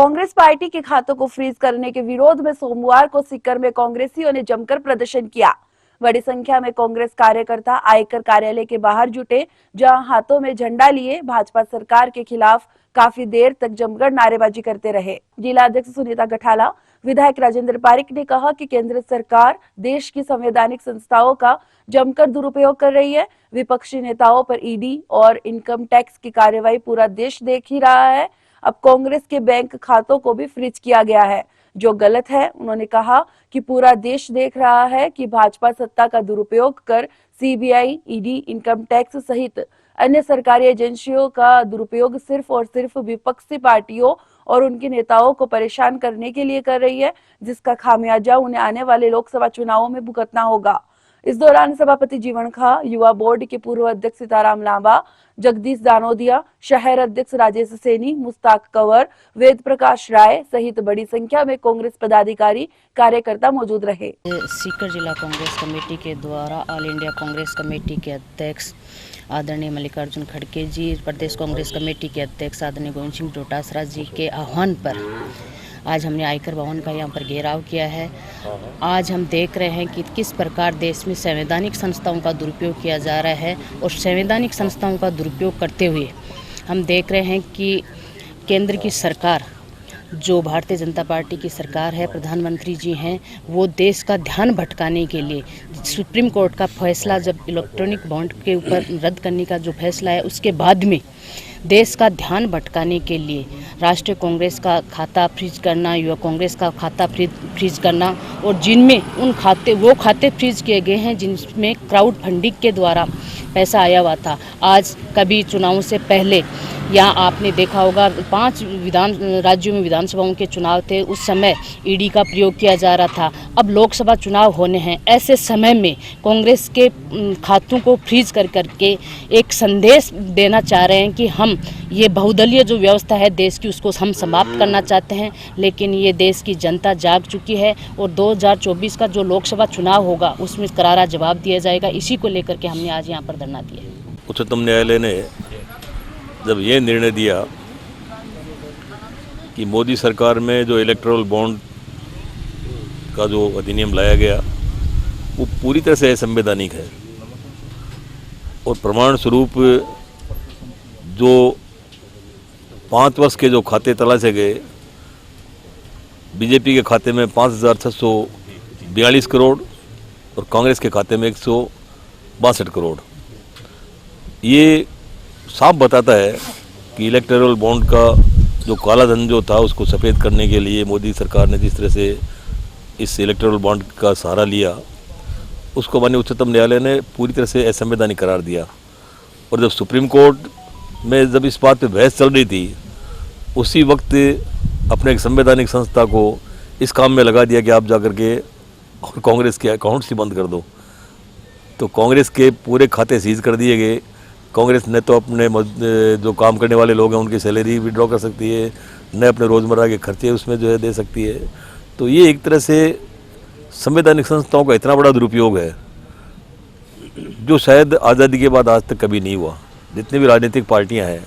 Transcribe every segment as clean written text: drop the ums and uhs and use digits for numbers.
Congress party के खातों को फ्रीज करने के विरोध में सोमवार को सीकर में कांग्रेसियों ने जमकर प्रदर्शन किया। बड़ी संख्या में कांग्रेस कार्यकर्ता आयकर कार्यालय के बाहर जुटे, जहां हाथों में झंडा लिए भाजपा सरकार के खिलाफ काफी देर तक जमकर नारेबाजी करते रहे। जिला अध्यक्ष सुनीता गठाला, विधायक राजेंद्र पारिक ने कहा कि केंद्र सरकार देश की संवैधानिक संस्थाओं का जमकर दुरुपयोग कर रही है। विपक्षी नेताओं पर ईडी और इनकम टैक्स की कार्रवाई पूरा देश देख ही रहा है। अब कांग्रेस के बैंक खातों को भी फ्रीज किया गया है, जो गलत है। उन्होंने कहा कि पूरा देश देख रहा है कि भाजपा सत्ता का दुरुपयोग कर सीबीआई, ईडी, इनकम टैक्स सहित अन्य सरकारी एजेंसियों का दुरुपयोग सिर्फ और सिर्फ विपक्षी पार्टियों और उनके नेताओं को परेशान करने के लिए कर रही है, जिसका खामियाजा उन्हें आने वाले लोकसभा चुनावों में भुगतना होगा। इस दौरान सभापति जीवन खा, युवा बोर्ड के पूर्व अध्यक्ष सीताराम लांबा, जगदीश दानोदिया, शहर अध्यक्ष राजेश सैनी, मुस्ताक कंवर, वेद प्रकाश राय सहित बड़ी संख्या में कांग्रेस पदाधिकारी कार्यकर्ता मौजूद रहे। सीकर जिला कांग्रेस कमेटी के द्वारा ऑल इंडिया कांग्रेस कमेटी के अध्यक्ष आदरणीय मल्लिकार्जुन खड़गे जी, प्रदेश कांग्रेस कमेटी के अध्यक्ष आदरणीय गोविंद सिंह डोटासरा जी के आह्वान पर आज हमने आयकर भवन का यहाँ पर घेराव किया है। आज हम देख रहे हैं कि किस प्रकार देश में संवैधानिक संस्थाओं का दुरुपयोग किया जा रहा है, और संवैधानिक संस्थाओं का दुरुपयोग करते हुए हम देख रहे हैं कि केंद्र की सरकार, जो भारतीय जनता पार्टी की सरकार है, प्रधानमंत्री जी हैं, वो देश का ध्यान भटकाने के लिए सुप्रीम कोर्ट का फैसला, जब इलेक्ट्रॉनिक बॉन्ड के ऊपर रद्द करने का जो फैसला है, उसके बाद में देश का ध्यान भटकाने के लिए राष्ट्रीय कांग्रेस का खाता फ्रीज करना, युवा कांग्रेस का खाता फ्रीज करना, और जिनमें वो खाते फ्रीज किए गए हैं जिनमें क्राउड फंडिंग के द्वारा पैसा आया हुआ था। आज कभी चुनावों से पहले यहाँ आपने देखा होगा 5 राज्यों में विधानसभाओं के चुनाव थे, उस समय ईडी का प्रयोग किया जा रहा था। अब लोकसभा चुनाव होने हैं, ऐसे समय में कांग्रेस के खातों को फ्रीज करके एक संदेश देना चाह रहे हैं कि हम ये बहुदलीय जो व्यवस्था है देश की, उसको हम समाप्त करना चाहते हैं। लेकिन ये देश की जनता जाग चुकी है और 2024 का जो लोकसभा चुनाव होगा उसमें करारा जवाब दिया जाएगा। इसी को लेकर के हमने आज यहाँ पर धरना दिया। उच्चतम न्यायालय ने जब ये निर्णय दिया कि मोदी सरकार में जो इलेक्टोरल बॉन्ड का जो अधिनियम लाया गया वो पूरी तरह से असंवैधानिक है, और प्रमाण स्वरूप जो 5 वर्ष के जो खाते तलाशे गए, बीजेपी के खाते में 5,642 करोड़ और कांग्रेस के खाते में 162 करोड़। ये साफ बताता है कि इलेक्टोरल बॉन्ड का जो काला धन जो था उसको सफ़ेद करने के लिए मोदी सरकार ने जिस तरह से इस इलेक्टोरल बॉन्ड का सहारा लिया, उसको माननीय उच्चतम न्यायालय ने पूरी तरह से असंवैधानिक करार दिया। और जब सुप्रीम कोर्ट में जब इस बात पे बहस चल रही थी, उसी वक्त अपने एक संवैधानिक संस्था को इस काम में लगा दिया कि आप जाकर के और कांग्रेस के अकाउंट्स ही बंद कर दो। तो कांग्रेस के पूरे खाते सीज कर दिए गए। कांग्रेस ने तो अपने जो काम करने वाले लोग हैं उनकी सैलरी विड्रॉ कर सकती है, न अपने रोज़मर्रा के खर्चे उसमें जो है दे सकती है। तो ये एक तरह से संवैधानिक संस्थाओं का इतना बड़ा दुरुपयोग है जो शायद आज़ादी के बाद आज तक कभी नहीं हुआ। जितनी भी राजनीतिक पार्टियां हैं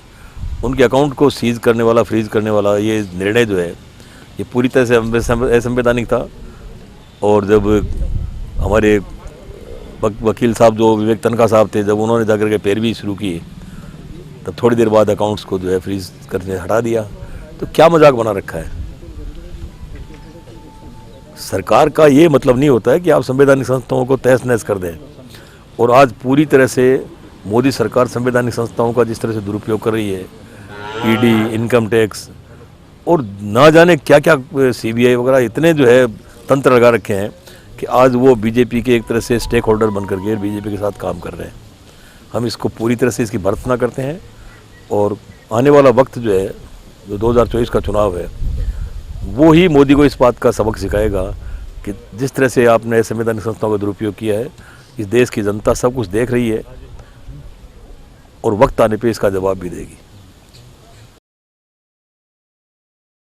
उनके अकाउंट को सीज करने वाला, फ्रीज करने वाला ये निर्णय जो है ये पूरी तरह से असंवैधानिक था। और जब हमारे वकील साहब जो विवेक तनखा साहब थे, जब उन्होंने जाकर के पैरवी शुरू की, तब थोड़ी देर बाद अकाउंट्स को जो है फ्रीज करके हटा दिया। तो क्या मजाक बना रखा है। सरकार का ये मतलब नहीं होता है कि आप संवैधानिक संस्थाओं को तहस नहस कर दें। और आज पूरी तरह से मोदी सरकार संवैधानिक संस्थाओं का जिस तरह से दुरुपयोग कर रही है, ईडी, इनकम टैक्स और ना जाने क्या क्या सीबीआई वगैरह इतने जो है तंत्र लगा रखे हैं कि आज वो बीजेपी के एक तरह से स्टेक होल्डर बन करके बीजेपी के साथ काम कर रहे हैं। हम इसको पूरी तरह से इसकी भर्त्सना करते हैं, और आने वाला वक्त जो है, जो 2024 का चुनाव है, वो ही मोदी को इस बात का सबक सिखाएगा कि जिस तरह से आपने संवैधानिक संस्थाओं का दुरुपयोग किया है, इस देश की जनता सब कुछ देख रही है और वक्त आने पे इसका जवाब भी देगी।